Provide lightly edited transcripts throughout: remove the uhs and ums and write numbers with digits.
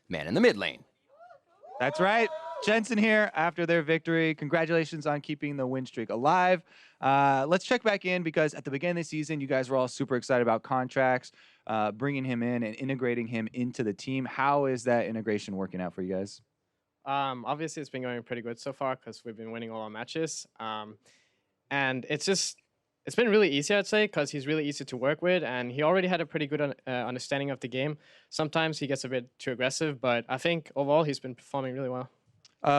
man in the mid lane. That's right. Jensen here after their victory. Congratulations on keeping the win streak alive. Let's check back in because at the beginning of the season, you guys were all super excited about contracts, bringing him in and integrating him into the team. How is that integration working out for you guys? Obviously, it's been going pretty good so far because we've been winning all our matches. And it's been really easy, I'd say, because he's really easy to work with, and he already had a pretty good understanding of the game. Sometimes he gets a bit too aggressive, but I think overall he's been performing really well.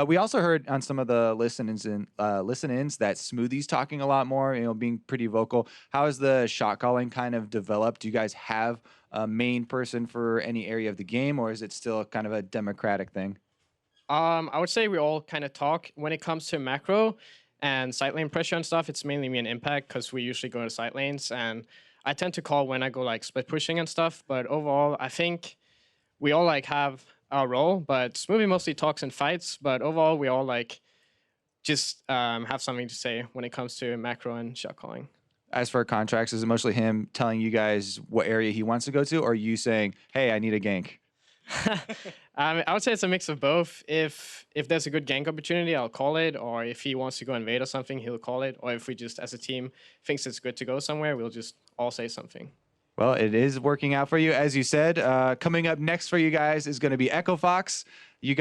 We also heard on some of the listen-ins that Smoothie's talking a lot more, being pretty vocal. How has the shot calling kind of developed? Do you guys have a main person for any area of the game, or is it still kind of a democratic thing? I would say we all kind of talk when it comes to macro and side lane pressure and stuff. It's mainly me and Impact because we usually go to side lanes, and I tend to call when I go like split pushing and stuff. But overall, I think we all like have our role, but Smoothie mostly talks in fights. But overall, we all like just have something to say when it comes to macro and shot calling. As for contracts, is it mostly him telling you guys what area he wants to go to, or you saying, "Hey, I need a gank"? I would say it's a mix of both. If there's a good gank opportunity, I'll call it, or if he wants to go invade or something, he'll call it, or if we just as a team thinks it's good to go somewhere, we'll just all say something. Well, it is working out for you, as you said. Coming up next for you guys is going to be Echo Fox. You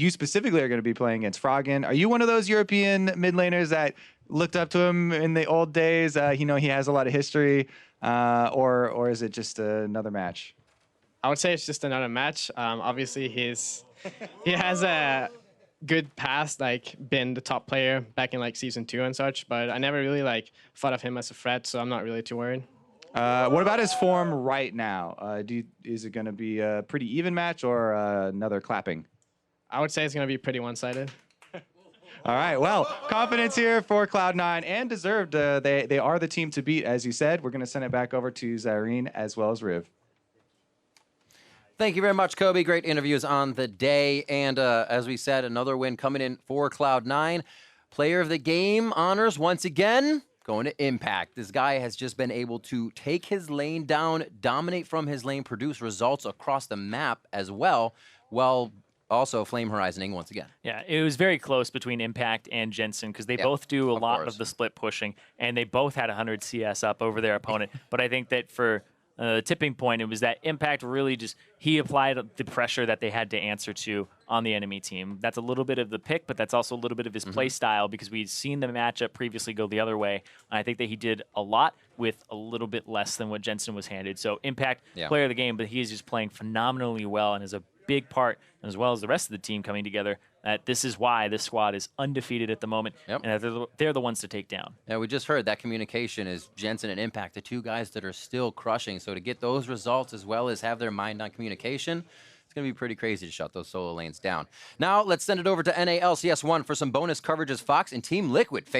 specifically are going to be playing against Froggen. Are you one of those European mid laners that looked up to him in the old days? He has a lot of history, or is it just another match? I would say it's just another match. Obviously, he has a good past, like been the top player back in like season 2 and such. But I never really like thought of him as a threat, so I'm not really too worried. What about his form right now? Is it going to be a pretty even match or another clapping? I would say it's going to be pretty one-sided. All right. Well, confidence here for Cloud9 and deserved. They are the team to beat, as you said. We're going to send it back over to Zyrene as well as Riv. Thank you very much, Kobe. Great interviews on the day. And as we said, another win coming in for Cloud9. Player of the game honors once again going to Impact. This guy has just been able to take his lane down, dominate from his lane, produce results across the map as well, while also flame horizoning once again. Yeah, it was very close between Impact and Jensen because they both do a lot of the split pushing, and they both had 100 CS up over their opponent. But I think that for the tipping point, it was that Impact really he applied the pressure that they had to answer to on the enemy team. That's a little bit of the pick, but that's also a little bit of his play style because we'd seen the matchup previously go the other way. And I think that he did a lot with a little bit less than what Jensen was handed. So Impact, player of the game, but he is just playing phenomenally well and is a big part, as well as the rest of the team coming together, that this is why this squad is undefeated at the moment, and they're the ones to take down. Yeah, we just heard that communication is Jensen and Impact, the two guys that are still crushing. So to get those results as well as have their mind on communication, it's going to be pretty crazy to shut those solo lanes down. Now let's send it over to NA LCS 1 for some bonus coverage as Fox and Team Liquid face